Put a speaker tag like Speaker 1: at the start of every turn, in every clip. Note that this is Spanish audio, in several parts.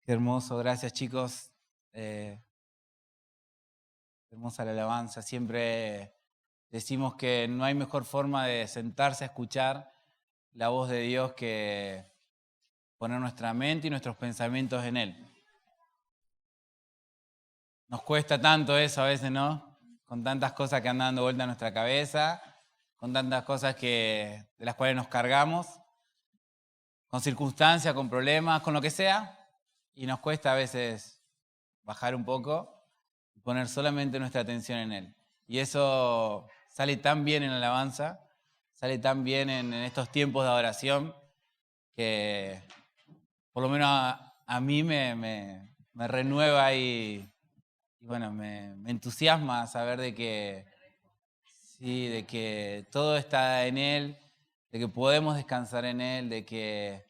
Speaker 1: Qué hermoso, gracias chicos. Hermosa la alabanza. Siempre decimos que no hay mejor forma de sentarse a escuchar la voz de Dios que poner nuestra mente y nuestros pensamientos en Él. Nos cuesta tanto eso a veces, ¿no? Con tantas cosas que andan dando vuelta en nuestra cabeza, con tantas cosas de las cuales nos cargamos, con circunstancias, con problemas, con lo que sea, y nos cuesta a veces bajar un poco y poner solamente nuestra atención en Él. Y eso sale tan bien en la alabanza, sale tan bien en estos tiempos de adoración, que por lo menos a mí me renueva y bueno, me entusiasma saber de que, sí, de que todo está en Él, de que podemos descansar en Él, de que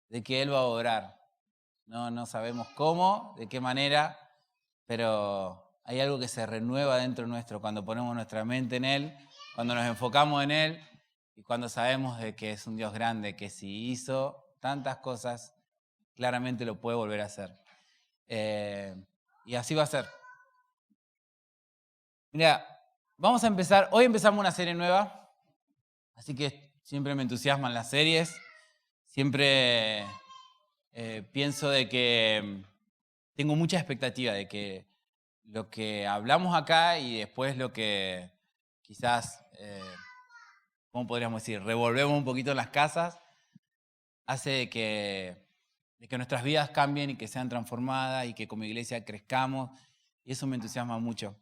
Speaker 1: Él va a obrar. No sabemos cómo, de qué manera, pero hay algo que se renueva dentro nuestro cuando ponemos nuestra mente en Él, cuando nos enfocamos en Él y cuando sabemos de que es un Dios grande, que si hizo tantas cosas, claramente lo puede volver a hacer. Y así va a ser. Mira, vamos a empezar, hoy empezamos una serie nueva, así que siempre me entusiasman las series, siempre pienso de que tengo mucha expectativa de que lo que hablamos acá y después lo que quizás, ¿cómo podríamos decir? Revolvemos un poquito en las casas, hace de que nuestras vidas cambien y que sean transformadas y que como iglesia crezcamos, y eso me entusiasma mucho.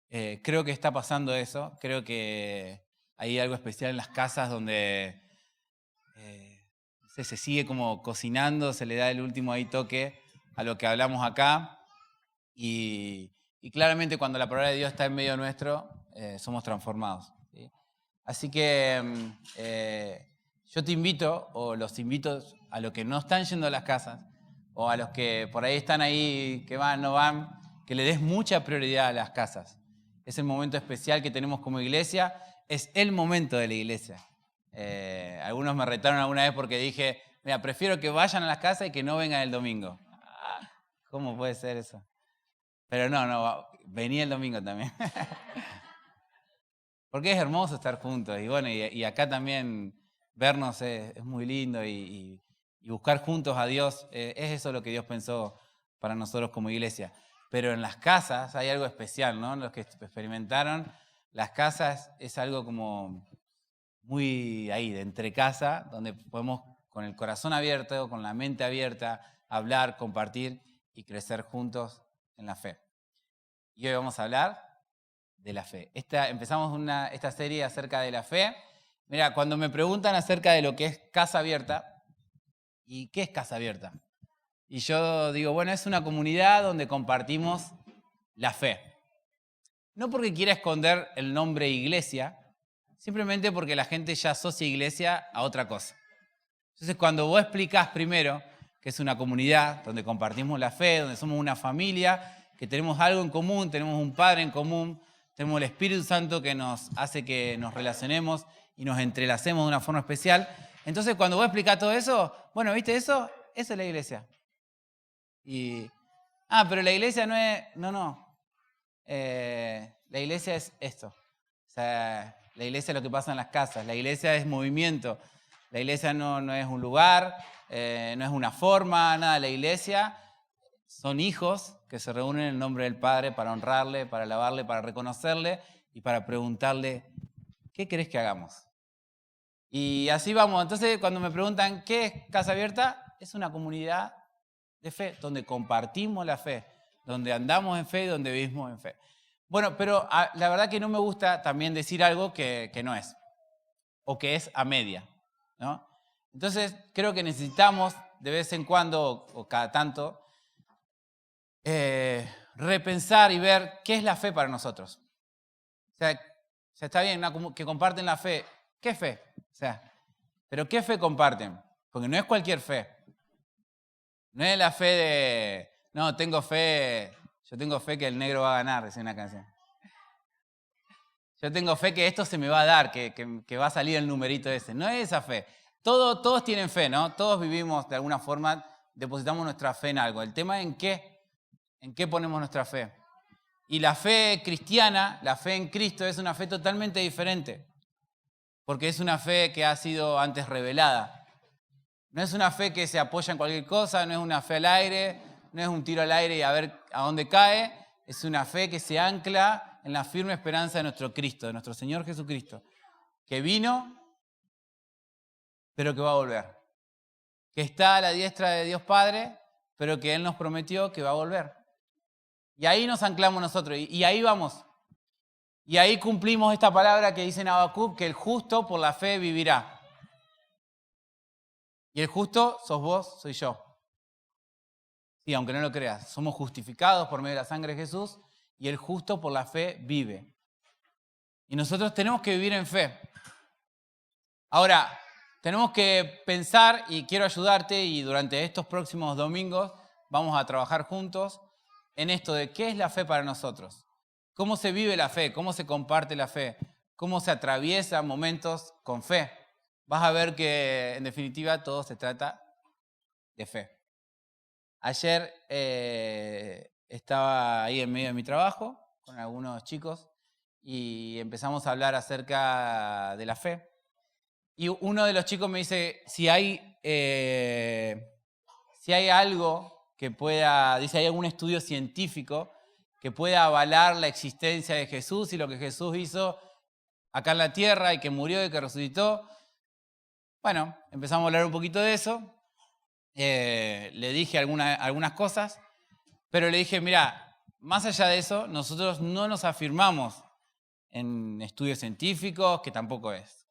Speaker 1: Creo que está pasando eso, creo que hay algo especial en las casas donde no sé, se sigue como cocinando, se le da el último ahí toque a lo que hablamos acá. Y claramente cuando la palabra de Dios está en medio nuestro, somos transformados, ¿sí? Así que yo te invito, o los invito a los que no están yendo a las casas, o a los que por ahí están ahí, que van, no van, que le des mucha prioridad a las casas. Es el momento especial que tenemos como iglesia, es el momento de la iglesia. Algunos me retaron alguna vez porque dije, mira, prefiero que vayan a las casas y que no vengan el domingo. ¿Cómo puede ser eso? Pero no, venía el domingo también. Porque es hermoso estar juntos. Y bueno, y acá también vernos es muy lindo y buscar juntos a Dios, es eso lo que Dios pensó para nosotros como iglesia. Pero en las casas hay algo especial, ¿no? Los que experimentaron, las casas es algo como muy ahí, de entre casa, donde podemos con el corazón abierto, con la mente abierta, hablar, compartir y crecer juntos en la fe. Y hoy vamos a hablar de la fe. Empezamos esta serie acerca de la fe. Mira, cuando me preguntan acerca de lo que es Casa Abierta, ¿y qué es Casa Abierta? Y yo digo, bueno, es una comunidad donde compartimos la fe. No porque quiera esconder el nombre iglesia, simplemente porque la gente ya asocia iglesia a otra cosa. Entonces, cuando vos explicás primero que es una comunidad donde compartimos la fe, donde somos una familia, que tenemos algo en común, tenemos un Padre en común, tenemos el Espíritu Santo que nos hace que nos relacionemos y nos entrelacemos de una forma especial. Entonces, cuando vos explicás todo eso, bueno, ¿viste eso? Eso es la iglesia. Pero la iglesia no es... No. La iglesia es esto. O sea, la iglesia es lo que pasa en las casas. La iglesia es movimiento. La iglesia no es un lugar, no es una forma, nada. La iglesia son hijos que se reúnen en el nombre del Padre para honrarle, para alabarle, para reconocerle y para preguntarle, ¿qué querés que hagamos? Y así vamos. Entonces, cuando me preguntan, ¿qué es Casa Abierta? Es una comunidad de fe, donde compartimos la fe, donde andamos en fe y donde vivimos en fe. Bueno, pero la verdad que no me gusta también decir algo que no es, o que es a media, ¿no? Entonces, creo que necesitamos de vez en cuando, o cada tanto, repensar y ver qué es la fe para nosotros. O sea está bien que comparten la fe. ¿Qué fe? O sea, ¿pero qué fe comparten? Porque no es cualquier fe. No es la fe de, no, yo tengo fe que el negro va a ganar, dice una canción. Yo tengo fe que esto se me va a dar, que va a salir el numerito ese. No es esa fe. Todos tienen fe, ¿no? Todos vivimos de alguna forma, depositamos nuestra fe en algo. El tema es en qué ponemos nuestra fe. Y la fe cristiana, la fe en Cristo, es una fe totalmente diferente, porque es una fe que ha sido antes revelada. No es una fe que se apoya en cualquier cosa, no es una fe al aire, no es un tiro al aire y a ver a dónde cae. Es una fe que se ancla en la firme esperanza de nuestro Cristo, de nuestro Señor Jesucristo, que vino, pero que va a volver. Que está a la diestra de Dios Padre, pero que Él nos prometió que va a volver. Y ahí nos anclamos nosotros, y ahí vamos. Y ahí cumplimos esta palabra que dice en Habacuc, que el justo por la fe vivirá. Y el justo sos vos, soy yo. Sí, aunque no lo creas, somos justificados por medio de la sangre de Jesús, y el justo por la fe vive. Y nosotros tenemos que vivir en fe. Ahora, tenemos que pensar, y quiero ayudarte, y durante estos próximos domingos vamos a trabajar juntos en esto de qué es la fe para nosotros. Cómo se vive la fe, cómo se comparte la fe, cómo se atraviesa momentos con fe. Vas a ver que, en definitiva, todo se trata de fe. Ayer estaba ahí en medio de mi trabajo con algunos chicos y empezamos a hablar acerca de la fe. Y uno de los chicos me dice, si hay algo que pueda, dice, hay algún estudio científico que pueda avalar la existencia de Jesús y lo que Jesús hizo acá en la tierra y que murió y que resucitó. Bueno, empezamos a hablar un poquito de eso. Le dije algunas cosas, pero le dije, mira, más allá de eso, nosotros no nos afirmamos en estudios científicos, que tampoco es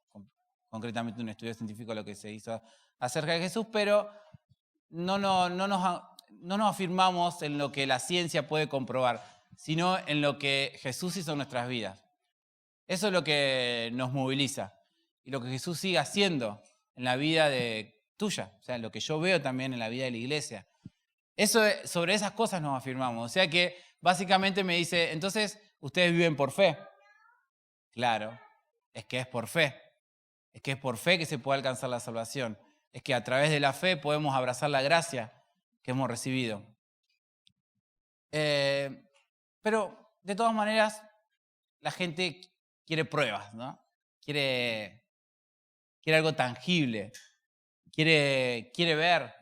Speaker 1: concretamente un estudio científico lo que se hizo acerca de Jesús, pero no nos afirmamos en lo que la ciencia puede comprobar, sino en lo que Jesús hizo en nuestras vidas. Eso es lo que nos moviliza y lo que Jesús sigue haciendo en la vida tuya, o sea, lo que yo veo también en la vida de la iglesia. Sobre esas cosas nos afirmamos. O sea que básicamente me dice, entonces, ¿ustedes viven por fe? Claro, es que es por fe. Es que es por fe que se puede alcanzar la salvación. Es que a través de la fe podemos abrazar la gracia que hemos recibido. Pero, de todas maneras, la gente quiere pruebas, ¿no? Quiere algo tangible. Quiere ver,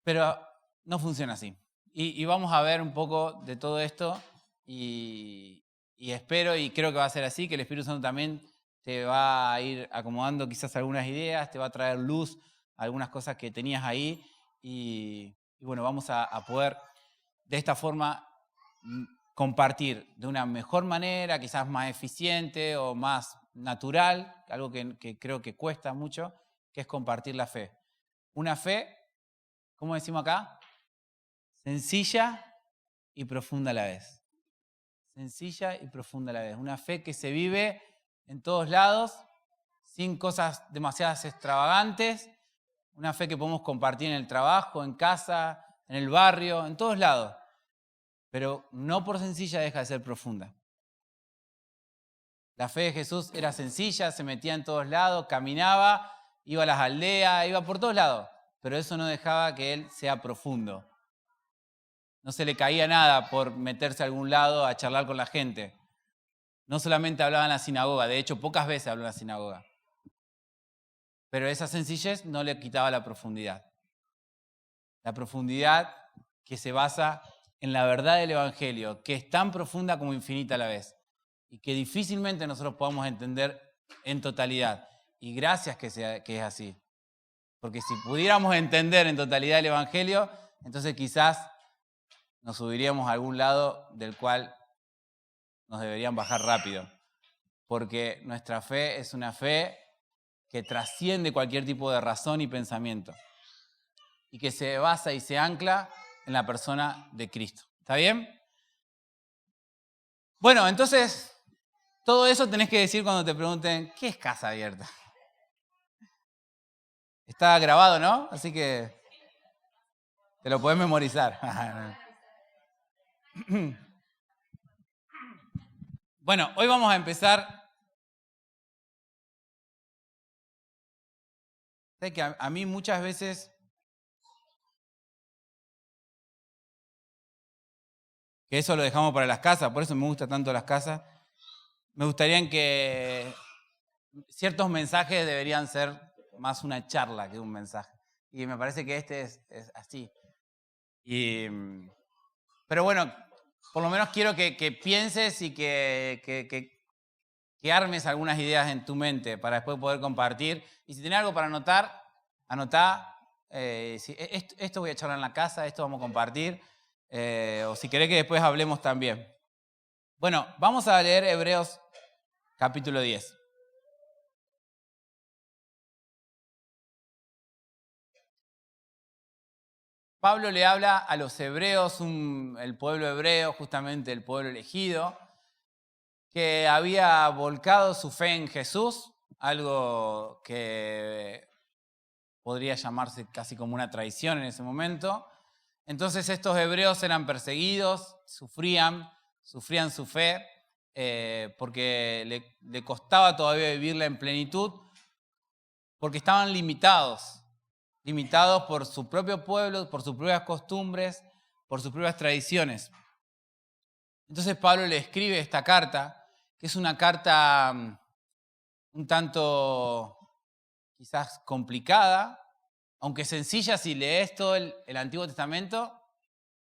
Speaker 1: pero no funciona así. Y vamos a ver un poco de todo esto y espero y creo que va a ser así, que el Espíritu Santo también te va a ir acomodando quizás algunas ideas, te va a traer luz a algunas cosas que tenías ahí y bueno, vamos a poder de esta forma compartir de una mejor manera, quizás más eficiente o más natural, algo que creo que cuesta mucho, que es compartir la fe. Una fe, ¿cómo decimos acá? Sencilla y profunda a la vez. Sencilla y profunda a la vez. Una fe que se vive en todos lados, sin cosas demasiadas extravagantes. Una fe que podemos compartir en el trabajo, en casa, en el barrio, en todos lados. Pero no por sencilla deja de ser profunda. La fe de Jesús era sencilla, se metía en todos lados, caminaba, iba a las aldeas, iba por todos lados, pero eso no dejaba que él sea profundo. No se le caía nada por meterse a algún lado a charlar con la gente. No solamente hablaba en la sinagoga, de hecho pocas veces habló en la sinagoga. Pero esa sencillez no le quitaba la profundidad. La profundidad que se basa en la verdad del Evangelio, que es tan profunda como infinita a la vez. Y que difícilmente nosotros podamos entender en totalidad. Y gracias que es así. Porque si pudiéramos entender en totalidad el Evangelio, entonces quizás nos subiríamos a algún lado del cual nos deberían bajar rápido. Porque nuestra fe es una fe que trasciende cualquier tipo de razón y pensamiento. Y que se basa y se ancla en la persona de Cristo. ¿Está bien? Bueno, entonces, todo eso tenés que decir cuando te pregunten, ¿qué es Casa Abierta? Está grabado, ¿no? Así que te lo podés memorizar. Bueno, hoy vamos a empezar. Sé que a mí muchas veces que eso lo dejamos para las casas, por eso me gusta tanto las casas. Me gustaría que ciertos mensajes deberían ser más una charla que un mensaje. Y me parece que este es así. Pero bueno, por lo menos quiero que pienses y que armes algunas ideas en tu mente para después poder compartir. Y si tenés algo para anotar, anotá. Esto voy a charlar en la casa, esto vamos a compartir. O si querés que después hablemos también. Bueno, vamos a leer Hebreos capítulo 10. Pablo le habla a los hebreos, el pueblo hebreo, justamente el pueblo elegido, que había volcado su fe en Jesús, algo que podría llamarse casi como una traición en ese momento. Entonces estos hebreos eran perseguidos, sufrían su fe, porque le costaba todavía vivirla en plenitud, porque estaban limitados por su propio pueblo, por sus propias costumbres, por sus propias tradiciones. Entonces Pablo le escribe esta carta, que es una carta un tanto quizás complicada, aunque sencilla. Si lees todo el Antiguo Testamento,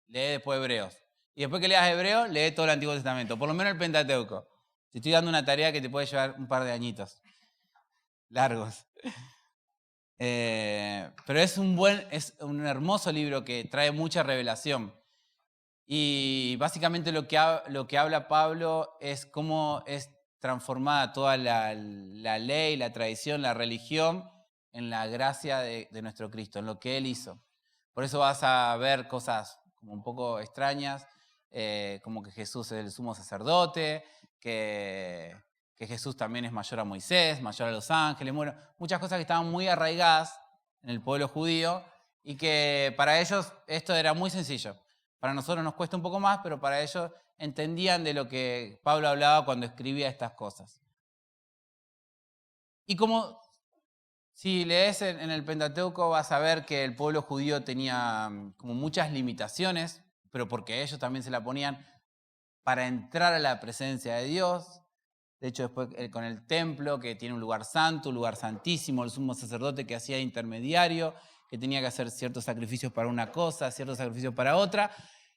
Speaker 1: lee después Hebreos. Y después que leas Hebreos, lee todo el Antiguo Testamento, por lo menos el Pentateuco. Te estoy dando una tarea que te puede llevar un par de añitos largos. Pero es un hermoso libro que trae mucha revelación. Y básicamente lo que habla Pablo es cómo es transformada toda la ley, la tradición, la religión en la gracia de nuestro Cristo, en lo que Él hizo. Por eso vas a ver cosas como un poco extrañas, como que Jesús es el sumo sacerdote, que Jesús también es mayor a Moisés, mayor a los ángeles, bueno, muchas cosas que estaban muy arraigadas en el pueblo judío y que para ellos esto era muy sencillo. Para nosotros nos cuesta un poco más, pero para ellos entendían de lo que Pablo hablaba cuando escribía estas cosas. Y como si lees en el Pentateuco vas a ver que el pueblo judío tenía como muchas limitaciones, pero porque ellos también se la ponían para entrar a la presencia de Dios. De hecho, después con el templo, que tiene un lugar santo, un lugar santísimo, el sumo sacerdote que hacía intermediario, que tenía que hacer ciertos sacrificios para una cosa, ciertos sacrificios para otra.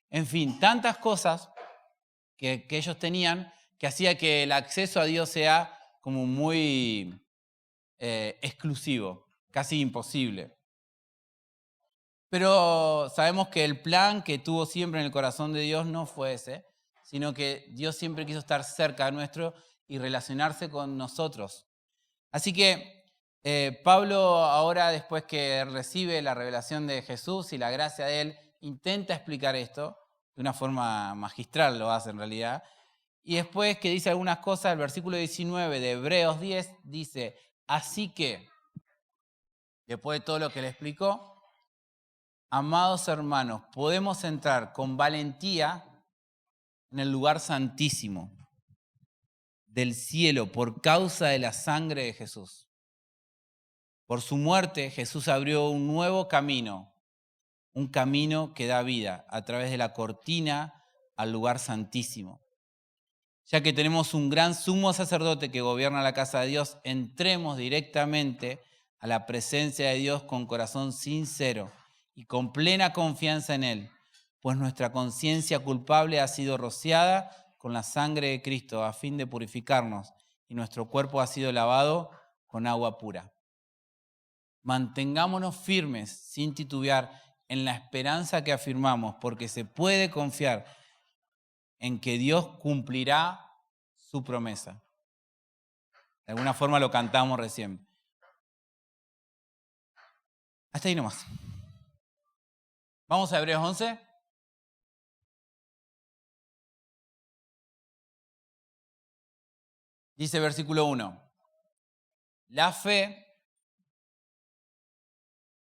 Speaker 1: En fin, tantas cosas que ellos tenían que hacía que el acceso a Dios sea como muy exclusivo, casi imposible. Pero sabemos que el plan que tuvo siempre en el corazón de Dios no fue ese, sino que Dios siempre quiso estar cerca de nuestro y relacionarse con nosotros. Así que Pablo ahora, después que recibe la revelación de Jesús y la gracia de Él, intenta explicar esto de una forma magistral, lo hace en realidad. Y después que dice algunas cosas, el versículo 19 de Hebreos 10 dice, así que, después de todo lo que le explicó, amados hermanos, podemos entrar con valentía en el lugar santísimo del cielo por causa de la sangre de Jesús. Por su muerte, Jesús abrió un nuevo camino, un camino que da vida a través de la cortina al lugar santísimo. Ya que tenemos un gran sumo sacerdote que gobierna la casa de Dios, entremos directamente a la presencia de Dios con corazón sincero y con plena confianza en Él, pues nuestra conciencia culpable ha sido rociada con la sangre de Cristo a fin de purificarnos y nuestro cuerpo ha sido lavado con agua pura. Mantengámonos firmes sin titubear en la esperanza que afirmamos, porque se puede confiar en que Dios cumplirá su promesa. De alguna forma lo cantamos recién. Hasta ahí nomás. Vamos a Hebreos 11. Dice versículo 1. La fe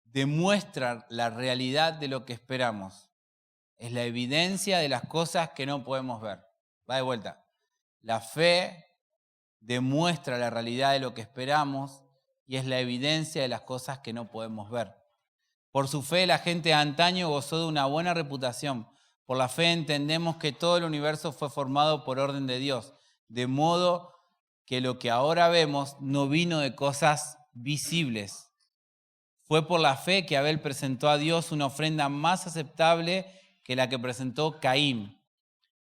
Speaker 1: demuestra la realidad de lo que esperamos. Es la evidencia de las cosas que no podemos ver. Va de vuelta. La fe demuestra la realidad de lo que esperamos y es la evidencia de las cosas que no podemos ver. Por su fe la gente de antaño gozó de una buena reputación, Por la fe entendemos que todo el universo fue formado por orden de Dios, de modo que lo que ahora vemos no vino de cosas visibles. Fue por la fe que Abel presentó a Dios una ofrenda más aceptable que la que presentó Caín.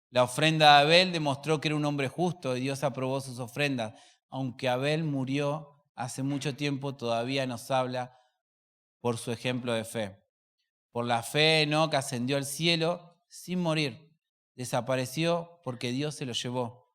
Speaker 1: La ofrenda de Abel demostró que era un hombre justo y Dios aprobó sus ofrendas. Aunque Abel murió hace mucho tiempo, todavía nos habla por su ejemplo de fe. Por la fe, Enoc ascendió al cielo sin morir. Desapareció porque Dios se lo llevó.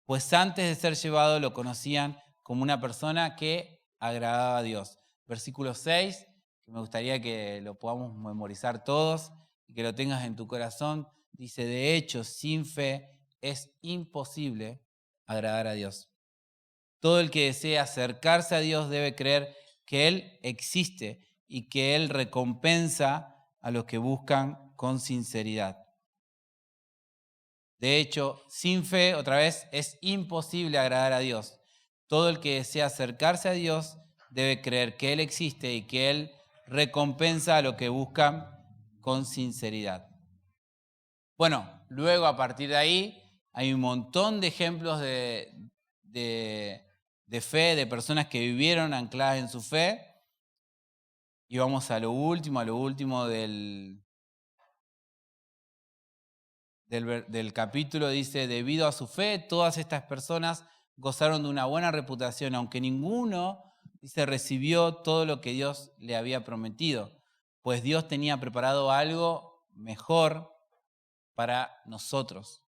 Speaker 1: Pues antes de ser llevado lo conocían como una persona que agradaba a Dios. Versículo 6, que me gustaría que lo podamos memorizar todos y que lo tengas en tu corazón. Dice, de hecho, sin fe es imposible agradar a Dios. Todo el que desea acercarse a Dios debe creer que Él existe y que Él recompensa a los que buscan con sinceridad. De hecho, sin fe, otra vez, es imposible agradar a Dios. Todo el que desea acercarse a Dios debe creer que Él existe y que Él recompensa a los que buscan con sinceridad. Bueno, luego a partir de ahí hay un montón de ejemplos de fe, de personas que vivieron ancladas en su fe. Y vamos a lo último del capítulo. Dice, debido a su fe, todas estas personas gozaron de una buena reputación, aunque ninguno, dice, recibió todo lo que Dios le había prometido, pues Dios tenía preparado algo mejor para nosotros,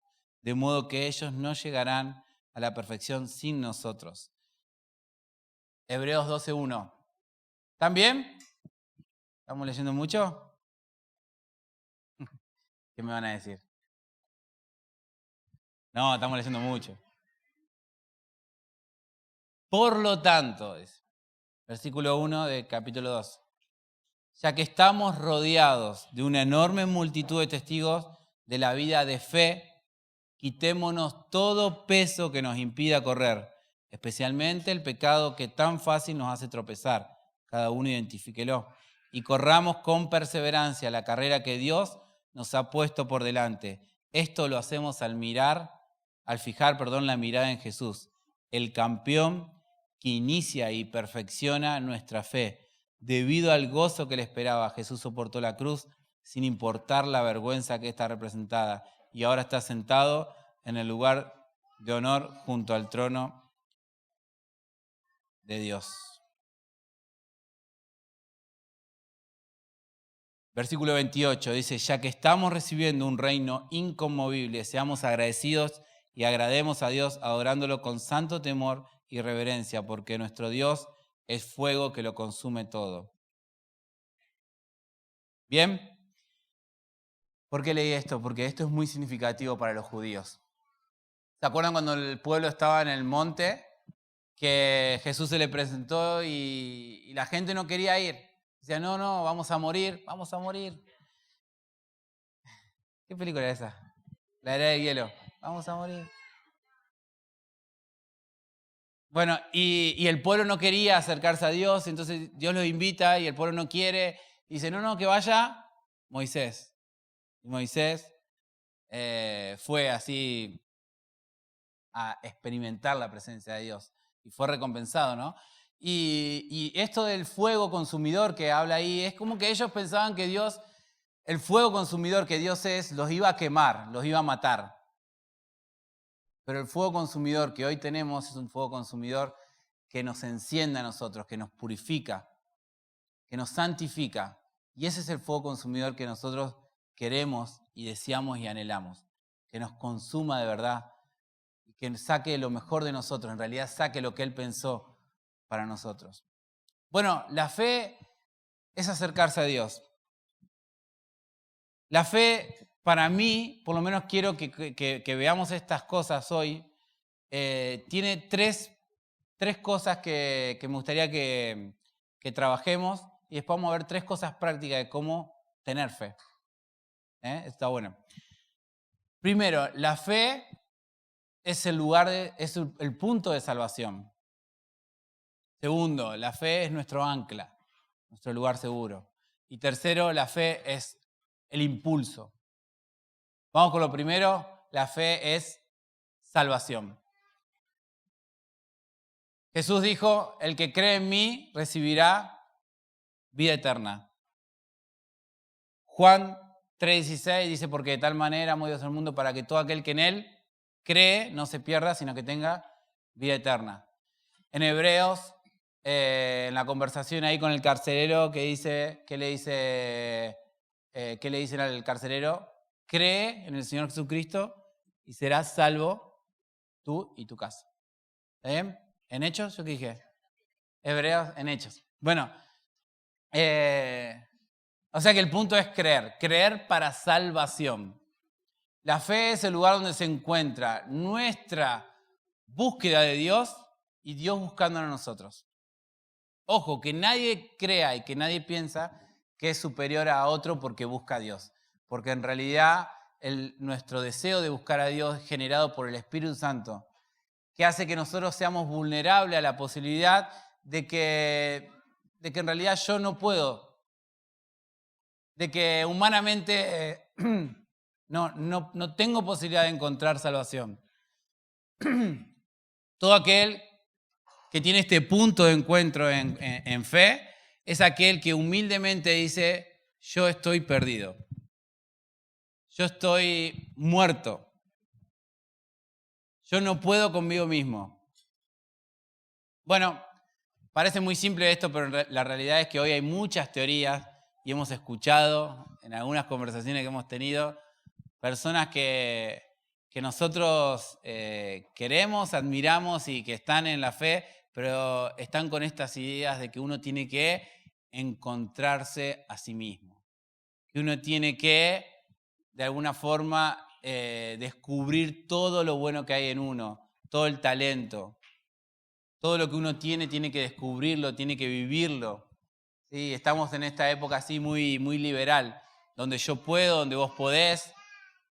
Speaker 1: de modo que ellos no llegarán a la perfección sin nosotros. Hebreos 12:1. ¿Están bien? ¿Estamos leyendo mucho? ¿Qué me van a decir? No, estamos leyendo mucho. Por lo tanto, versículo 1 del capítulo 2, ya que estamos rodeados de una enorme multitud de testigos de la vida de fe, quitémonos todo peso que nos impida correr, especialmente el pecado que tan fácil nos hace tropezar. Cada uno identifíquelo. Y corramos con perseverancia la carrera que Dios nos ha puesto por delante. Esto lo hacemos al fijar la mirada en Jesús, el campeón que inicia y perfecciona nuestra fe. Debido al gozo que le esperaba, Jesús soportó la cruz sin importar la vergüenza que está representada, y ahora está sentado en el lugar de honor junto al trono de Dios. Versículo 28 dice, ya que estamos recibiendo un reino inconmovible, seamos agradecidos y agrademos a Dios adorándolo con santo temor y reverencia, porque nuestro Dios es fuego que lo consume todo. ¿Bien? ¿Por qué leí esto? Porque esto es muy significativo para los judíos. ¿Se acuerdan cuando el pueblo estaba en el monte? Que Jesús se le presentó y la gente no quería ir. Decía, no, vamos a morir, vamos a morir. ¿Qué película es esa? La Era del Hielo. Vamos a morir. Bueno, y el pueblo no quería acercarse a Dios, entonces Dios los invita y el pueblo no quiere. Dice, no, que vaya Moisés. Y Moisés fue así a experimentar la presencia de Dios y fue recompensado, ¿no? Y esto del fuego consumidor que habla ahí, es como que ellos pensaban que Dios, el fuego consumidor que Dios es, los iba a quemar, los iba a matar. Pero el fuego consumidor que hoy tenemos es un fuego consumidor que nos enciende a nosotros, que nos purifica, que nos santifica. Y ese es el fuego consumidor que nosotros queremos y deseamos y anhelamos. Que nos consuma de verdad, que saque lo mejor de nosotros, en realidad saque lo que Él pensó para nosotros. Bueno, la fe es acercarse a Dios. La fe, para mí, por lo menos quiero que veamos estas cosas hoy, tiene tres cosas que me gustaría que trabajemos y después vamos a ver tres cosas prácticas de cómo tener fe. Está bueno. Primero, la fe es es el punto de salvación. Segundo, la fe es nuestro ancla, nuestro lugar seguro. Y tercero, la fe es el impulso. Vamos con lo primero, la fe es salvación. Jesús dijo, el que cree en mí recibirá vida eterna. Juan 3:16 dice, porque de tal manera amó Dios al mundo para que todo aquel que en él cree no se pierda, sino que tenga vida eterna. En Hebreos, en la conversación ahí con el carcelero, ¿qué le dicen al carcelero? Cree en el Señor Jesucristo y serás salvo tú y tu casa. ¿Está bien? ¿En Hechos? ¿Yo qué dije? Hebreos, en Hechos. Bueno, o sea que el punto es creer para salvación. La fe es el lugar donde se encuentra nuestra búsqueda de Dios y Dios buscándonos a nosotros. Ojo, que nadie crea y que nadie piensa que es superior a otro porque busca a Dios. Porque en realidad nuestro deseo de buscar a Dios es generado por el Espíritu Santo, que hace que nosotros seamos vulnerables a la posibilidad de que en realidad yo no puedo, de que humanamente no tengo posibilidad de encontrar salvación. Todo aquel que tiene este punto de encuentro en fe es aquel que humildemente dice, yo estoy perdido, yo estoy muerto, yo no puedo conmigo mismo. Bueno, parece muy simple esto, pero la realidad es que hoy hay muchas teorías y hemos escuchado en algunas conversaciones que hemos tenido personas que nosotros queremos, admiramos y que están en la fe, pero están con estas ideas de que uno tiene que encontrarse a sí mismo, que uno tiene que, de alguna forma, descubrir todo lo bueno que hay en uno, todo el talento, todo lo que uno tiene que descubrirlo, tiene que vivirlo. ¿Sí? Estamos en esta época así muy, muy liberal, donde yo puedo, donde vos podés,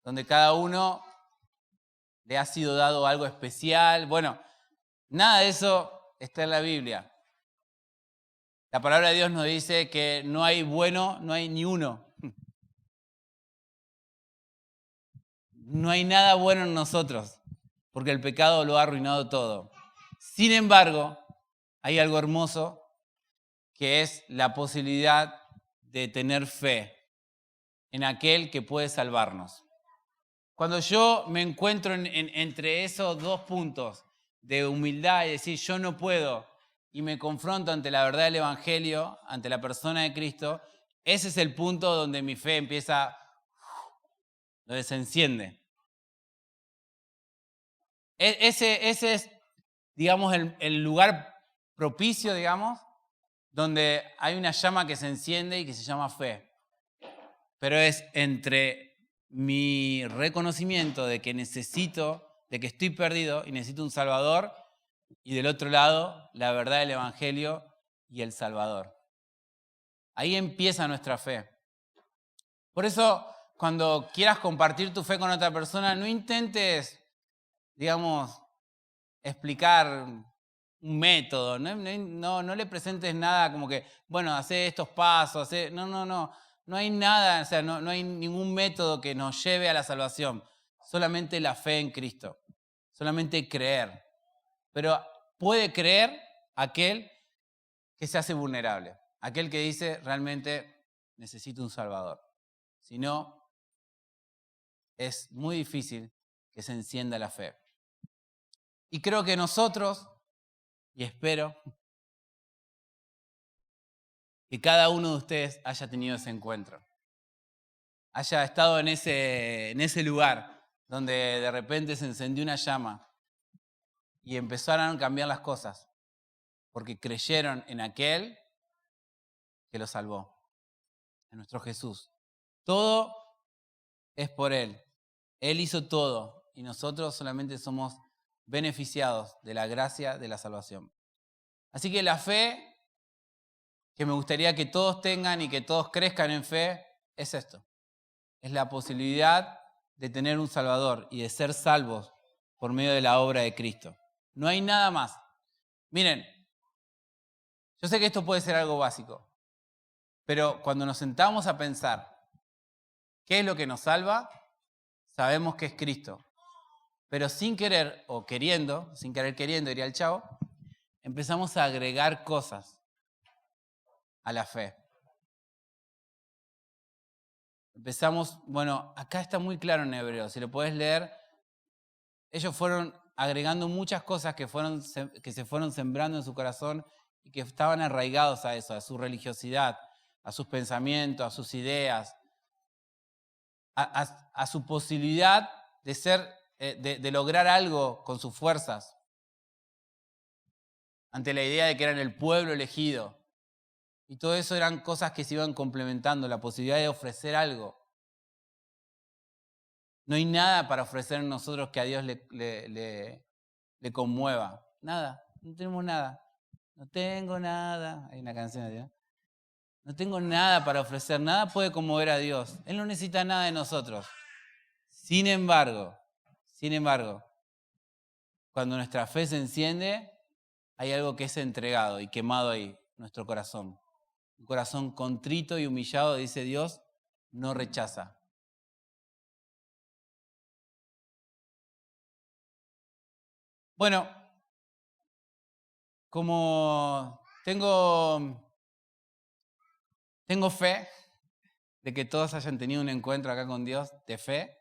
Speaker 1: donde cada uno le ha sido dado algo especial. Bueno, nada de eso está en la Biblia. La palabra de Dios nos dice que no hay bueno, no hay ni uno. No hay nada bueno en nosotros, porque el pecado lo ha arruinado todo. Sin embargo, hay algo hermoso que es la posibilidad de tener fe en aquel que puede salvarnos. Cuando yo me encuentro entre esos dos puntos de humildad y decir yo no puedo y me confronto ante la verdad del Evangelio, ante la persona de Cristo, ese es el punto donde mi fe empieza, donde se enciende. Ese es, digamos, el lugar propicio, digamos, donde hay una llama que se enciende y que se llama fe. Pero es entre mi reconocimiento de que de que estoy perdido y necesito un Salvador, y del otro lado, la verdad del Evangelio y el Salvador. Ahí empieza nuestra fe. Por eso, cuando quieras compartir tu fe con otra persona, no intentes, digamos, explicar un método. No le presentes nada como que, bueno, hacé estos pasos, No. No hay nada, o sea, no hay ningún método que nos lleve a la salvación. Solamente la fe en Cristo. Solamente creer. Pero puede creer aquel que se hace vulnerable. Aquel que dice, realmente necesito un Salvador. Si no, es muy difícil que se encienda la fe. Y creo que nosotros, y espero que cada uno de ustedes haya tenido ese encuentro. Haya estado en ese lugar donde de repente se encendió una llama y empezaron a cambiar las cosas porque creyeron en aquel que los salvó, en nuestro Jesús. Todo es por Él. Él hizo todo y nosotros solamente somos beneficiados de la gracia de la salvación. Así que la fe que me gustaría que todos tengan y que todos crezcan en fe es esto. Es la posibilidad de tener un Salvador y de ser salvos por medio de la obra de Cristo. No hay nada más. Miren, yo sé que esto puede ser algo básico, pero cuando nos sentamos a pensar qué es lo que nos salva, sabemos que es Cristo. Pero sin querer o queriendo, sin querer queriendo, diría el Chavo, empezamos a agregar cosas a la fe. Empezamos, bueno, acá está muy claro en Hebreos, si lo puedes leer, ellos fueron agregando muchas cosas que se fueron sembrando en su corazón y que estaban arraigados a eso, a su religiosidad, a sus pensamientos, a sus ideas, a su posibilidad de ser, de lograr algo con sus fuerzas, ante la idea de que eran el pueblo elegido. Y todo eso eran cosas que se iban complementando, la posibilidad de ofrecer algo. No hay nada para ofrecer en nosotros que a Dios le conmueva. Nada, no tenemos nada. No tengo nada. Hay una canción de Dios. No tengo nada para ofrecer, nada puede conmover a Dios. Él no necesita nada de nosotros. Sin embargo, cuando nuestra fe se enciende, hay algo que es entregado y quemado ahí, nuestro corazón. Un corazón contrito y humillado, dice Dios, no rechaza. Bueno, como tengo fe de que todos hayan tenido un encuentro acá con Dios de fe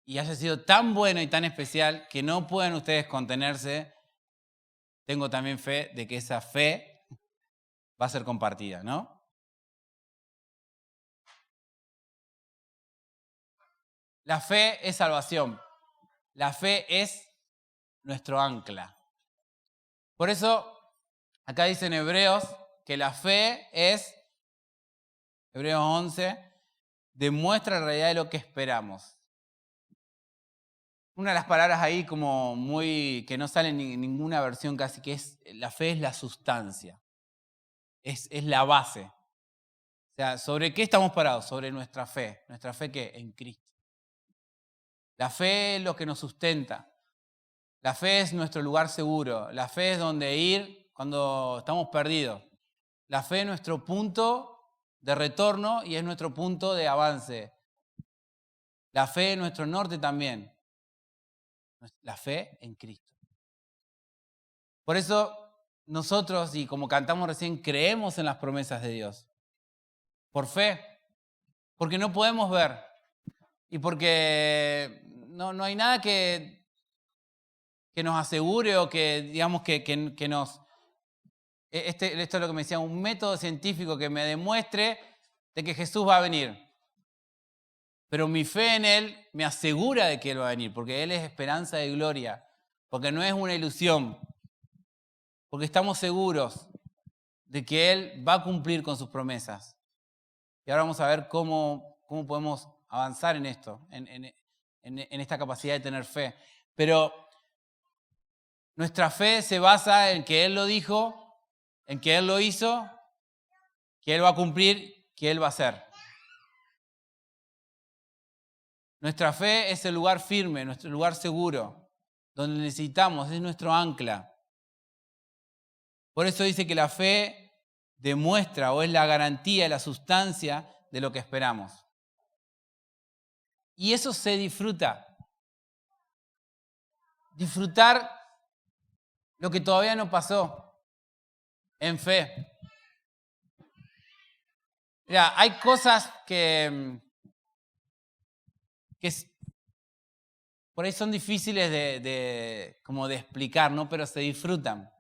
Speaker 1: y haya sido tan bueno y tan especial que no puedan ustedes contenerse, tengo también fe de que esa fe va a ser compartida, ¿no? La fe es salvación. La fe es nuestro ancla. Por eso, acá dice en Hebreos que la fe es, Hebreos 11, demuestra la realidad de lo que esperamos. Una de las palabras ahí como muy, que no sale en ninguna versión casi, que es, la fe es la sustancia, es la base. O sea, ¿sobre qué estamos parados? Sobre nuestra fe. ¿Nuestra fe qué? En Cristo. La fe es lo que nos sustenta. La fe es nuestro lugar seguro. La fe es donde ir cuando estamos perdidos. La fe es nuestro punto de retorno y es nuestro punto de avance. La fe es nuestro norte también. La fe en Cristo. Por eso nosotros, y como cantamos recién, creemos en las promesas de Dios. Por fe. Porque no podemos ver. Y porque no hay nada que nos asegure o que, digamos, que nos... Esto es lo que me decía, un método científico que me demuestre de que Jesús va a venir. Pero mi fe en Él me asegura de que Él va a venir, porque Él es esperanza de gloria, porque no es una ilusión, porque estamos seguros de que Él va a cumplir con sus promesas. Y ahora vamos a ver cómo podemos avanzar en esto, en esta capacidad de tener fe. Pero nuestra fe se basa en que Él lo dijo, en que Él lo hizo, que Él va a cumplir, que Él va a hacer. Nuestra fe es el lugar firme, nuestro lugar seguro, donde necesitamos, es nuestro ancla. Por eso dice que la fe demuestra o es la garantía, la sustancia de lo que esperamos. Y eso se disfruta. Disfrutar lo que todavía no pasó en fe. Mira, hay cosas que por ahí son difíciles como de explicar, ¿no? Pero se disfrutan.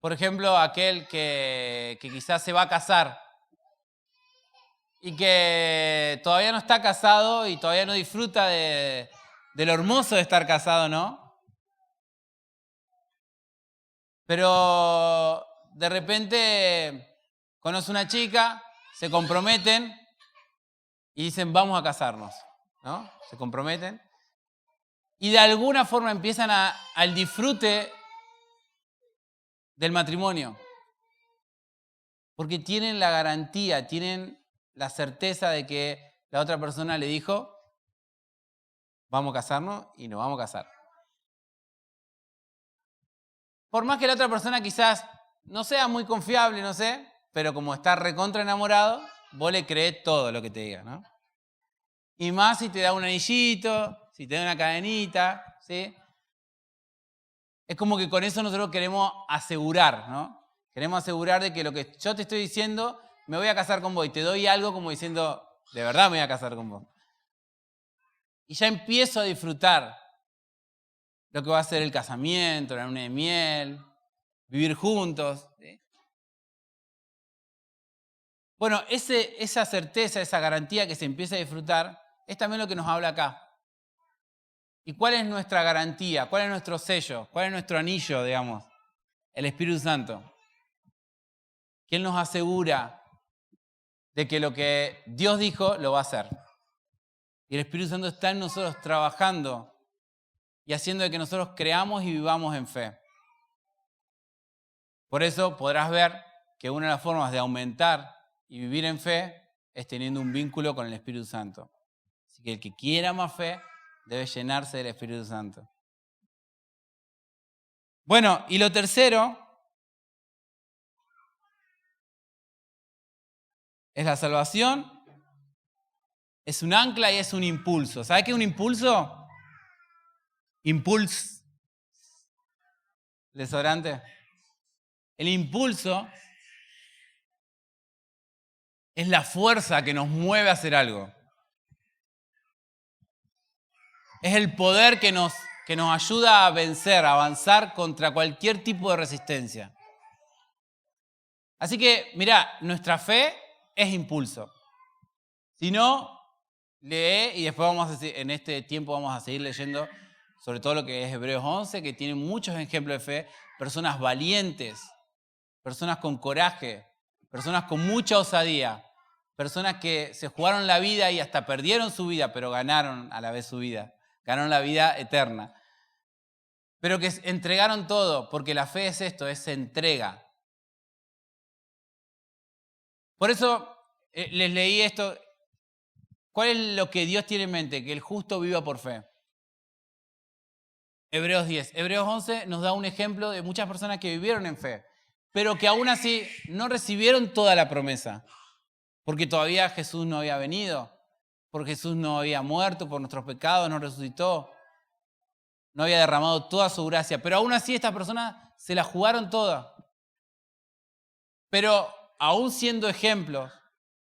Speaker 1: Por ejemplo, aquel que quizás se va a casar y que todavía no está casado y todavía no disfruta de lo hermoso de estar casado, ¿no? Pero de repente conoce una chica, se comprometen y dicen, vamos a casarnos, ¿no? Se comprometen. Y de alguna forma empiezan al disfrute del matrimonio. Porque tienen la garantía, tienen la certeza de que la otra persona le dijo, vamos a casarnos y nos vamos a casar. Por más que la otra persona quizás no sea muy confiable, no sé, pero como está recontra enamorado, vos le creés todo lo que te diga, ¿no? Y más si te da un anillito, si te da una cadenita, ¿sí? Es como que con eso nosotros queremos asegurar, ¿no? Queremos asegurar de que lo que yo te estoy diciendo, me voy a casar con vos y te doy algo como diciendo, de verdad me voy a casar con vos. Y ya empiezo a disfrutar lo que va a ser el casamiento, la luna de miel, vivir juntos, ¿sí? Bueno, esa certeza, esa garantía que se empieza a disfrutar, es también lo que nos habla acá. ¿Y cuál es nuestra garantía? ¿Cuál es nuestro sello? ¿Cuál es nuestro anillo, digamos? El Espíritu Santo. Que Él nos asegura de que lo que Dios dijo lo va a hacer. Y el Espíritu Santo está en nosotros trabajando y haciendo de que nosotros creamos y vivamos en fe. Por eso podrás ver que una de las formas de aumentar y vivir en fe es teniendo un vínculo con el Espíritu Santo. Así que el que quiera más fe debe llenarse del Espíritu Santo. Bueno, y lo tercero es la salvación. Es un ancla y es un impulso. ¿Sabe qué es un impulso? Impulso. Desodorante. El impulso es la fuerza que nos mueve a hacer algo. Es el poder que nos ayuda a vencer, a avanzar contra cualquier tipo de resistencia. Así que, mirá, nuestra fe es impulso. Si no, lee y después en este tiempo vamos a seguir leyendo sobre todo lo que es Hebreos 11, que tiene muchos ejemplos de fe, personas valientes, personas con coraje, personas con mucha osadía, personas que se jugaron la vida y hasta perdieron su vida, pero ganaron a la vez su vida, ganaron la vida eterna. Pero que entregaron todo, porque la fe es esto, es entrega. Por eso les leí esto. ¿Cuál es lo que Dios tiene en mente? Que el justo viva por fe. Hebreos 10. Hebreos 11 nos da un ejemplo de muchas personas que vivieron en fe, pero que aún así no recibieron toda la promesa, porque todavía Jesús no había venido, porque Jesús no había muerto por nuestros pecados, no resucitó, no había derramado toda su gracia, pero aún así estas personas se la jugaron toda. Pero aún siendo ejemplos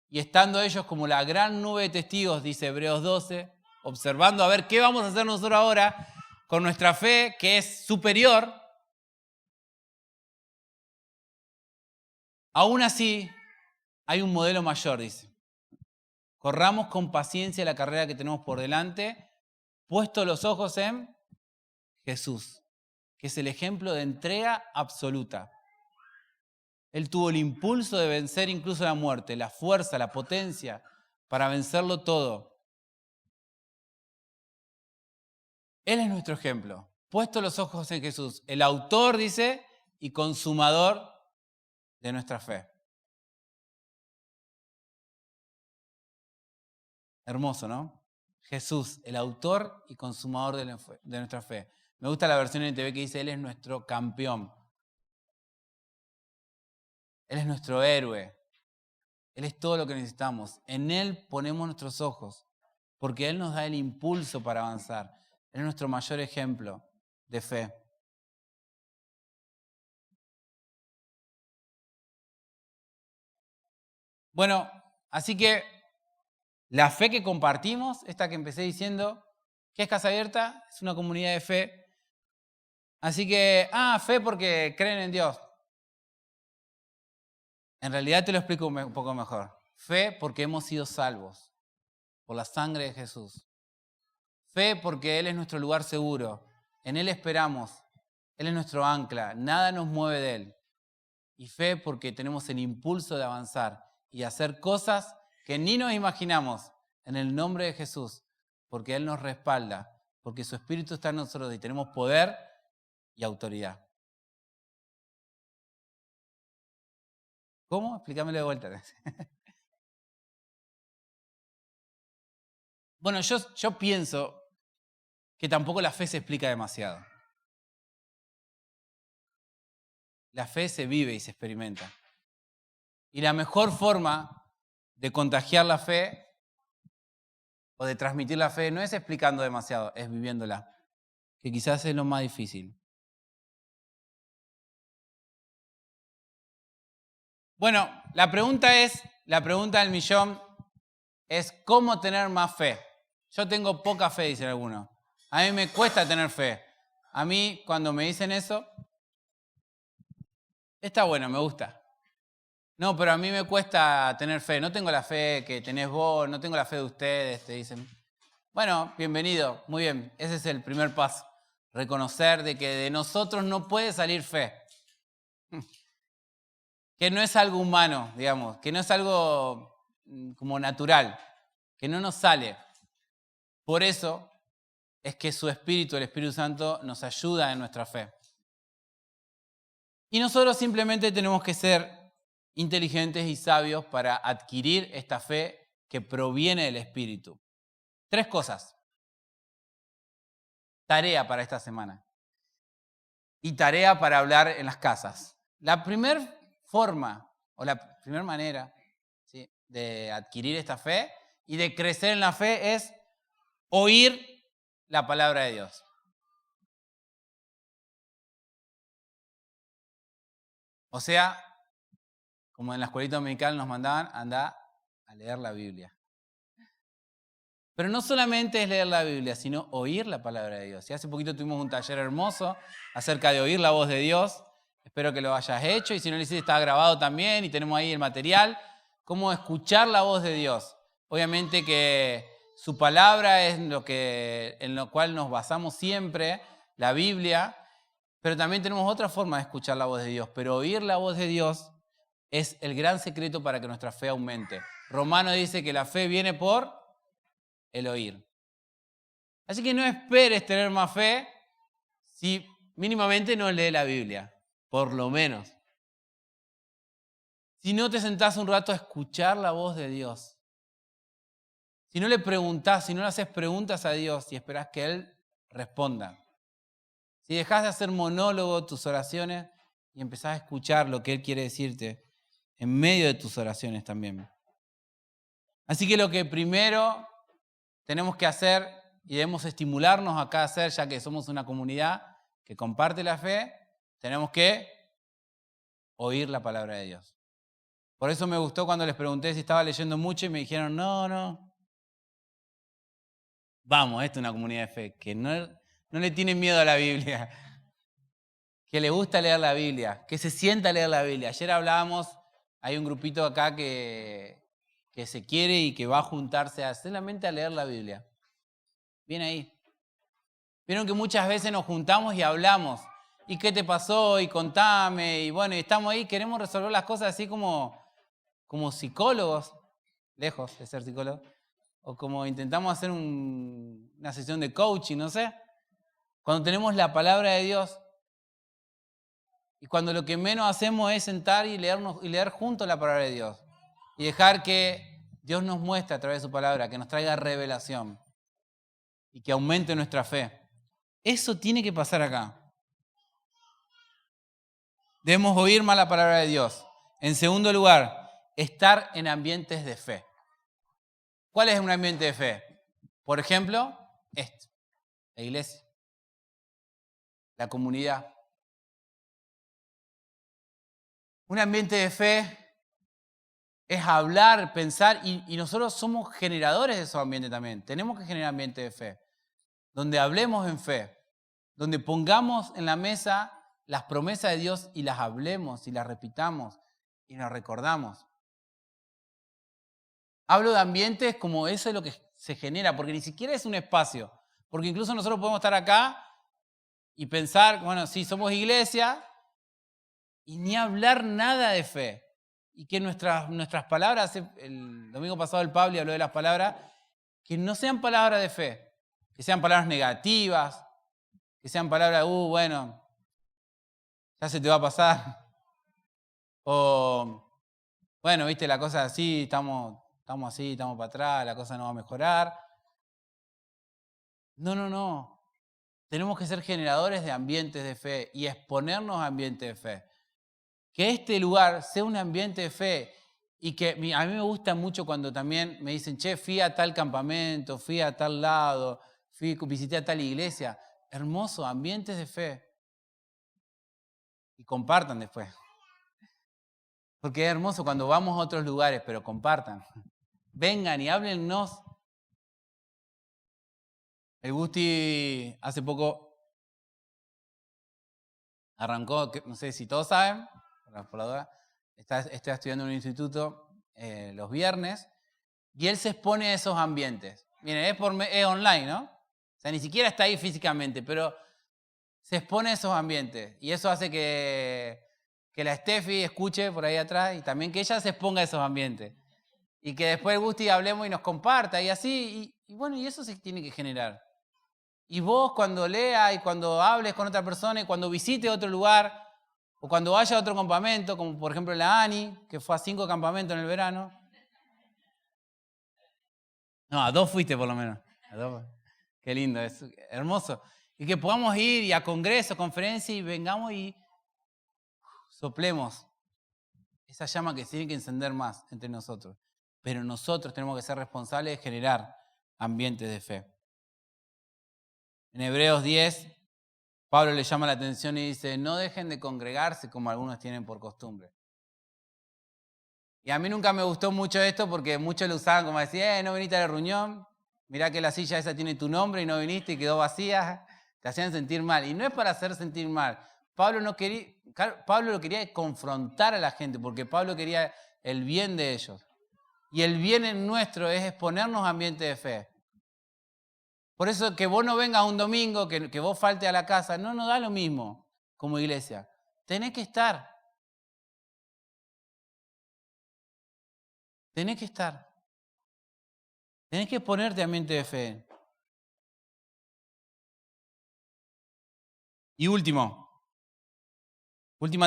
Speaker 1: y estando ellos como la gran nube de testigos, dice Hebreos 12, observando a ver qué vamos a hacer nosotros ahora con nuestra fe que es superior, aún así hay un modelo mayor, dice. Corramos con paciencia la carrera que tenemos por delante, puesto los ojos en Jesús, que es el ejemplo de entrega absoluta. Él tuvo el impulso de vencer incluso la muerte, la fuerza, la potencia para vencerlo todo. Él es nuestro ejemplo. Puesto los ojos en Jesús, el autor, dice, y consumador de nuestra fe. Hermoso, ¿no? Jesús, el autor y consumador de nuestra fe. Me gusta la versión en TV que dice, Él es nuestro campeón. Él es nuestro héroe. Él es todo lo que necesitamos. En Él ponemos nuestros ojos, porque Él nos da el impulso para avanzar. Él es nuestro mayor ejemplo de fe. Bueno, así que la fe que compartimos, esta que empecé diciendo, ¿qué es Casa Abierta? Es una comunidad de fe. Así que, fe porque creen en Dios. En realidad te lo explico un poco mejor. Fe porque hemos sido salvos por la sangre de Jesús. Fe porque Él es nuestro lugar seguro. En Él esperamos. Él es nuestro ancla. Nada nos mueve de Él. Y fe porque tenemos el impulso de avanzar y hacer cosas que ni nos imaginamos en el nombre de Jesús. Porque Él nos respalda. Porque su Espíritu está en nosotros y tenemos poder y autoridad. ¿Cómo? Explícamelo de vuelta. Bueno, yo pienso que tampoco la fe se explica demasiado. La fe se vive y se experimenta. Y la mejor forma de contagiar la fe o de transmitir la fe no es explicando demasiado, es viviéndola, que quizás es lo más difícil. Bueno, la pregunta del millón es ¿cómo tener más fe? Yo tengo poca fe, dicen algunos. A mí me cuesta tener fe. A mí, cuando me dicen eso, está bueno, me gusta. No, pero a mí me cuesta tener fe. No tengo la fe que tenés vos, no tengo la fe de ustedes, te dicen. Bueno, bienvenido, muy bien. Ese es el primer paso. Reconocer de que de nosotros no puede salir fe. Que no es algo humano, digamos, que no es algo como natural, que no nos sale. Por eso es que su Espíritu, el Espíritu Santo, nos ayuda en nuestra fe. Y nosotros simplemente tenemos que ser inteligentes y sabios para adquirir esta fe que proviene del Espíritu. 3 cosas. Tarea para esta semana. Y tarea para hablar en las casas. La primera forma o la primera manera, ¿sí?, de adquirir esta fe y de crecer en la fe es oír la palabra de Dios. O sea, como en la escuelita dominical nos mandaban, anda a leer la Biblia. Pero no solamente es leer la Biblia, sino oír la palabra de Dios. Y hace poquito tuvimos un taller hermoso acerca de oír la voz de Dios. Espero que lo hayas hecho y si no lo hiciste está grabado también y tenemos ahí el material. Cómo escuchar la voz de Dios. Obviamente que su palabra es en lo cual nos basamos siempre, la Biblia, pero también tenemos otra forma de escuchar la voz de Dios. Pero oír la voz de Dios es el gran secreto para que nuestra fe aumente. Romano dice que la fe viene por el oír. Así que no esperes tener más fe si mínimamente no lees la Biblia, por lo menos. Si no te sentás un rato a escuchar la voz de Dios, si no le preguntás, si no le haces preguntas a Dios y esperás que Él responda, si dejás de hacer monólogo tus oraciones y empezás a escuchar lo que Él quiere decirte en medio de tus oraciones también. Así que lo que primero tenemos que hacer y debemos estimularnos acá a hacer, ya que somos una comunidad que comparte la fe, tenemos que oír la palabra de Dios. Por eso me gustó cuando les pregunté si estaba leyendo mucho y me dijeron, no. Vamos, esta es una comunidad de fe, que no le tiene miedo a la Biblia, que le gusta leer la Biblia, que se sienta a leer la Biblia. Ayer hablábamos, hay un grupito acá que se quiere y que va a juntarse solamente a leer la Biblia. Bien ahí. Vieron que muchas veces nos juntamos y hablamos. ¿Y qué te pasó? Y contame. Y bueno, y estamos ahí, queremos resolver las cosas así como psicólogos, lejos de ser psicólogos, o como intentamos hacer una sesión de coaching, no sé. Cuando tenemos la palabra de Dios y cuando lo que menos hacemos es sentar y leer juntos la palabra de Dios y dejar que Dios nos muestre a través de su palabra, que nos traiga revelación y que aumente nuestra fe. Eso tiene que pasar acá. Debemos oír más la palabra de Dios. En segundo lugar, estar en ambientes de fe. ¿Cuál es un ambiente de fe? Por ejemplo, la iglesia, la comunidad. Un ambiente de fe es hablar, pensar, y nosotros somos generadores de esos ambientes también. Tenemos que generar ambiente de fe, donde hablemos en fe, donde pongamos en la mesa las promesas de Dios y las hablemos y las repitamos y nos recordamos. Hablo de ambientes como eso es lo que se genera, porque ni siquiera es un espacio, porque incluso nosotros podemos estar acá y pensar, bueno, sí, somos iglesia, y ni hablar nada de fe. Y que nuestras palabras, el domingo pasado el Pablo habló de las palabras, que no sean palabras de fe, que sean palabras negativas, que sean palabras, bueno, ya se te va a pasar. O, bueno, viste, la cosa así, estamos así, estamos para atrás, la cosa no va a mejorar. No. Tenemos que ser generadores de ambientes de fe y exponernos a ambientes de fe. Que este lugar sea un ambiente de fe Y que a mí me gusta mucho cuando también me dicen, che, fui a tal campamento, fui a tal lado, visité a tal iglesia. Hermoso, ambientes de fe. Y compartan después. Porque es hermoso cuando vamos a otros lugares, pero compartan. Vengan y háblennos. El Gusti hace poco arrancó, no sé si todos saben, por la duda, está estudiando en un instituto los viernes y él se expone a esos ambientes. Miren, es online, ¿no? O sea, ni siquiera está ahí físicamente, pero se expone a esos ambientes y eso hace que la Steffi escuche por ahí atrás y también que ella se exponga a esos ambientes. Y que después el Gusti hablemos y nos comparta y así, y bueno, y eso se tiene que generar. Y vos cuando leas y cuando hables con otra persona y cuando visites otro lugar o cuando vayas a otro campamento, como por ejemplo la Ani, que fue a 5 campamentos en el verano. No, a 2 fuiste por lo menos. A 2. Qué lindo, es hermoso. Y que podamos ir y a congresos, conferencias y vengamos y soplemos esa llama que se tiene que encender más entre nosotros. Pero nosotros tenemos que ser responsables de generar ambientes de fe. En Hebreos 10, Pablo le llama la atención y dice, no dejen de congregarse como algunos tienen por costumbre. Y a mí nunca me gustó mucho esto porque muchos lo usaban como decir, no viniste a la reunión, mirá que la silla esa tiene tu nombre y no viniste y quedó vacía. Te hacían sentir mal. Y no es para hacer sentir mal. Pablo lo quería confrontar a la gente porque Pablo quería el bien de ellos. Y el bien en nuestro es exponernos a ambiente de fe. Por eso que vos no vengas un domingo, que vos falte a la casa, no nos da lo mismo como iglesia. Tenés que estar. Tenés que estar. Tenés que ponerte ambiente de fe. Y última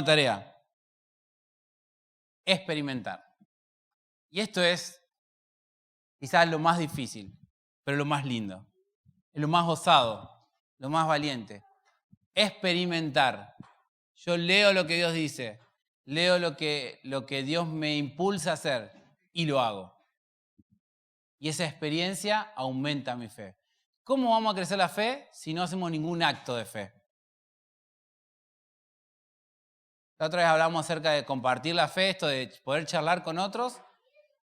Speaker 1: tarea. Experimentar. Y esto es quizás lo más difícil, pero lo más lindo. Lo más osado, lo más valiente. Experimentar. Yo leo lo que Dios dice, leo lo que Dios me impulsa a hacer y lo hago. Y esa experiencia aumenta mi fe. ¿Cómo vamos a crecer la fe si no hacemos ningún acto de fe? La otra vez hablamos acerca de compartir la fe, esto de poder charlar con otros.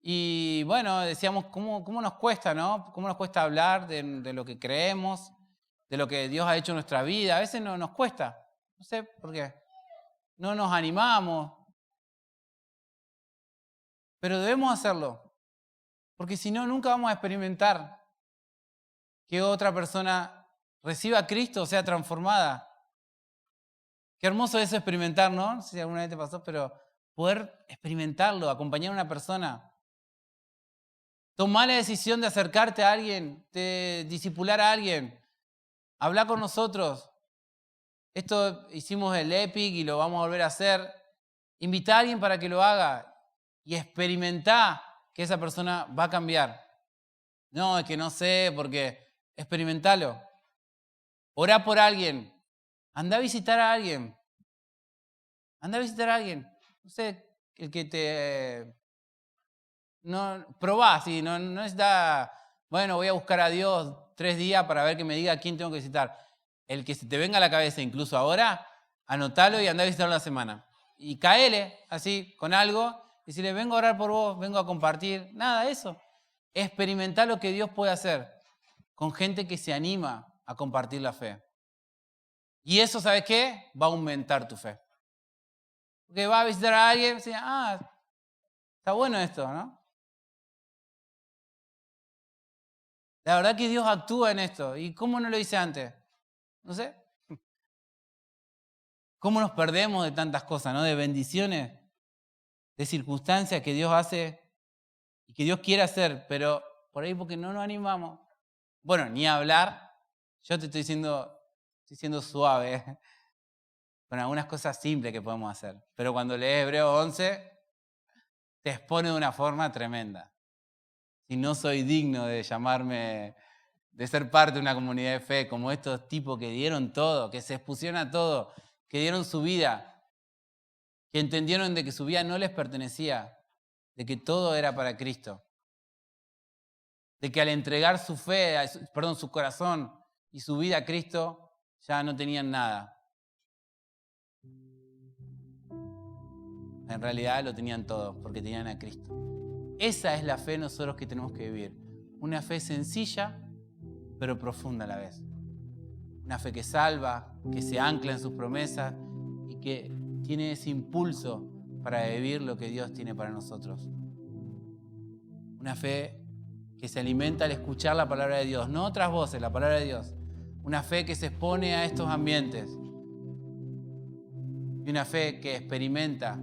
Speaker 1: Y bueno, decíamos, ¿cómo nos cuesta, no? ¿Cómo nos cuesta hablar de lo que creemos, de lo que Dios ha hecho en nuestra vida? A veces no nos cuesta. No sé por qué. No nos animamos. Pero debemos hacerlo. Porque si no, nunca vamos a experimentar que otra persona reciba a Cristo o sea transformada. Qué hermoso es eso experimentar, ¿no? No sé si alguna vez te pasó, pero poder experimentarlo, acompañar a una persona. Tomar la decisión de acercarte a alguien, de discipular a alguien. Hablar con nosotros. Esto hicimos el Epic y lo vamos a volver a hacer. Invitar a alguien para que lo haga y experimentar que esa persona va a cambiar. No, es que no sé, porque experimentalo. Orá por alguien. Anda a visitar a alguien. Anda a visitar a alguien. No sé, el que te... No, probá, sí, no está... Bueno, voy a buscar a Dios 3 días para ver que me diga a quién tengo que visitar. El que se te venga a la cabeza, incluso ahora, anotalo y anda a visitarlo una semana. Y caele así, con algo, y si le vengo a orar por vos, vengo a compartir. Nada, eso. Experimentar lo que Dios puede hacer con gente que se anima a compartir la fe. Y eso, ¿sabes qué? Va a aumentar tu fe. Porque va a visitar a alguien y dice, está bueno esto, ¿no? La verdad que Dios actúa en esto. ¿Y cómo no lo hice antes? No sé. ¿Cómo nos perdemos de tantas cosas, ¿no? De bendiciones, de circunstancias que Dios hace y que Dios quiere hacer, pero por ahí porque no nos animamos. Bueno, ni hablar. Yo te estoy siendo suave con algunas cosas simples que podemos hacer. Pero cuando lees Hebreos 11, te expone de una forma tremenda. Si no soy digno de llamarme, de ser parte de una comunidad de fe, como estos tipos que dieron todo, que se expusieron a todo, que dieron su vida, que entendieron de que su vida no les pertenecía de que todo era para Cristo, de que al entregar su fe, su corazón y su vida a Cristo, ya no tenían nada. En realidad lo tenían todo, porque tenían a Cristo. Esa es la fe nosotros que tenemos que vivir. Una fe sencilla, pero profunda a la vez. Una fe que salva, que se ancla en sus promesas y que tiene ese impulso para vivir lo que Dios tiene para nosotros. Una fe que se alimenta al escuchar la palabra de Dios, no otras voces, la palabra de Dios. Una fe que se expone a estos ambientes. Y una fe que experimenta.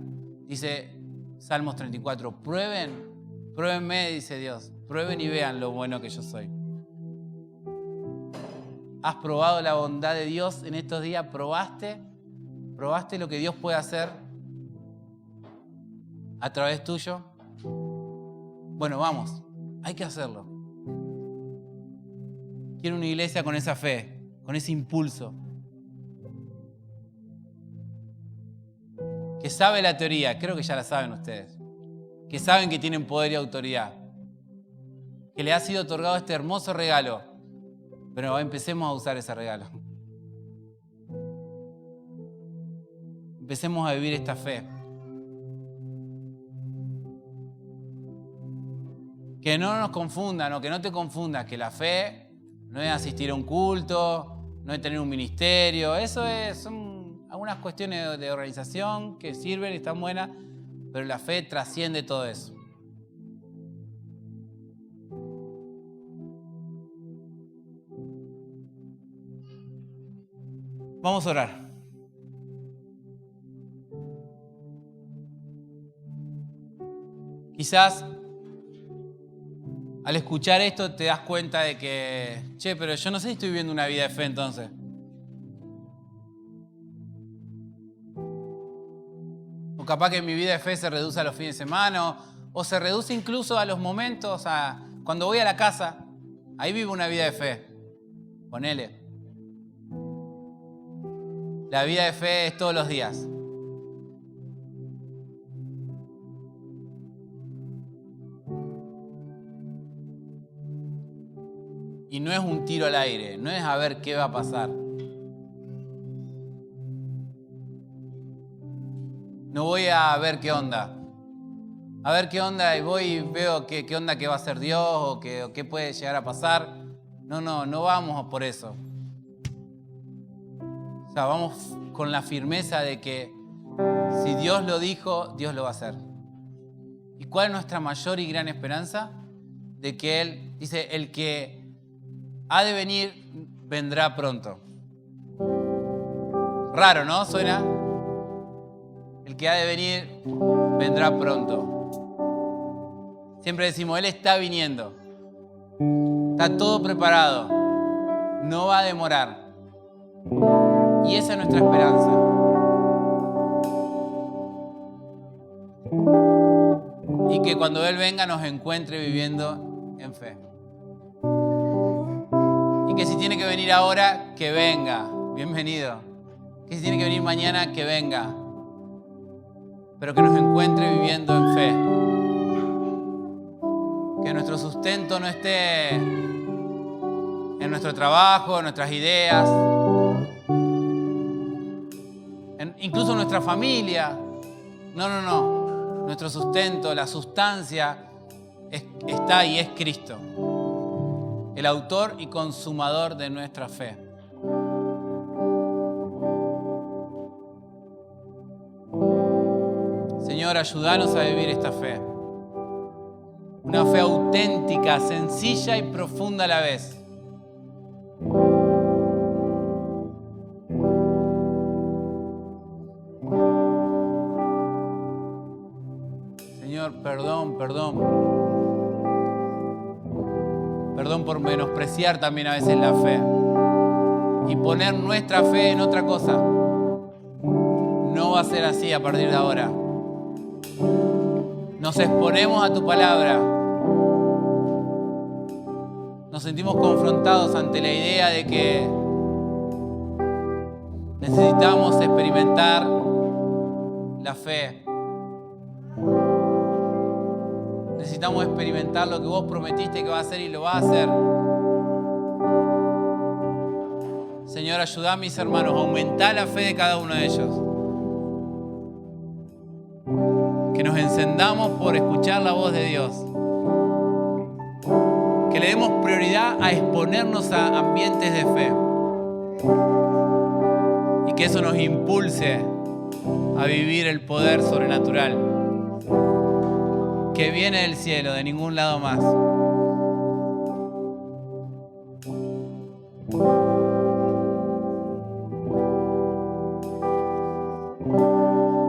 Speaker 1: Dice Salmos 34, pruébenme, dice Dios, prueben y vean lo bueno que yo soy. ¿Has probado la bondad de Dios en estos días? ¿Probaste lo que Dios puede hacer a través tuyo? Bueno, vamos, hay que hacerlo. Quiero una iglesia con esa fe, con ese impulso. Que sabe la teoría, creo que ya la saben ustedes. Que saben que tienen poder y autoridad. Que le ha sido otorgado este hermoso regalo. Pero empecemos a usar ese regalo. Empecemos a vivir esta fe. Que no nos confundan o que no te confundas, que la fe no es asistir a un culto, no es tener un ministerio. Eso son algunas cuestiones de organización que sirven y están buenas, pero la fe trasciende todo eso. Vamos a orar. Quizás al escuchar esto te das cuenta de que, pero yo no sé si estoy viviendo una vida de fe entonces. O capaz que mi vida de fe se reduce a los fines de semana o se reduce incluso a los momentos, cuando voy a la casa, ahí vivo una vida de fe. Ponele. La vida de fe es todos los días. Y no es un tiro al aire, no es a ver qué va a pasar. No voy a ver qué onda. A ver qué onda y voy y veo qué onda que va a hacer Dios o qué puede llegar a pasar. No vamos por eso. O sea, vamos con la firmeza de que si Dios lo dijo, Dios lo va a hacer. ¿Y cuál es nuestra mayor y gran esperanza? De que Él dice, el que ha de venir, vendrá pronto. Raro, ¿no? Suena. El que ha de venir, vendrá pronto. Siempre decimos, Él está viniendo. Está todo preparado. No va a demorar. Y esa es nuestra esperanza. Y que cuando Él venga nos encuentre viviendo en fe. Y que si tiene que venir ahora, que venga. Bienvenido. Que si tiene que venir mañana, que venga. Pero que nos encuentre viviendo en fe. Que nuestro sustento no esté en nuestro trabajo, en nuestras ideas, incluso en nuestra familia. No. Nuestro sustento, la sustancia está y es Cristo, el autor y consumador de nuestra fe. Señor, ayúdanos a vivir esta fe. Una fe auténtica, sencilla y profunda a la vez. Señor, perdón. Perdón por menospreciar también a veces la fe y poner nuestra fe en otra cosa. No va a ser así a partir de ahora. Nos exponemos a tu palabra. Nos sentimos confrontados ante la idea de que necesitamos experimentar la fe. necesitamos experimentar lo que vos prometiste que va a hacer y lo va a hacer. Señor, ayuda a mis hermanos, aumenta la fe de cada uno de ellos. Que nos encendamos por escuchar la voz de Dios. Que le demos prioridad a exponernos a ambientes de fe. Y que eso nos impulse a vivir el poder sobrenatural que viene del cielo, de ningún lado más.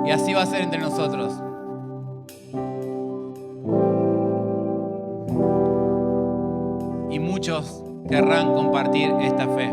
Speaker 1: Y así va a ser entre nosotros. Y muchos querrán compartir esta fe.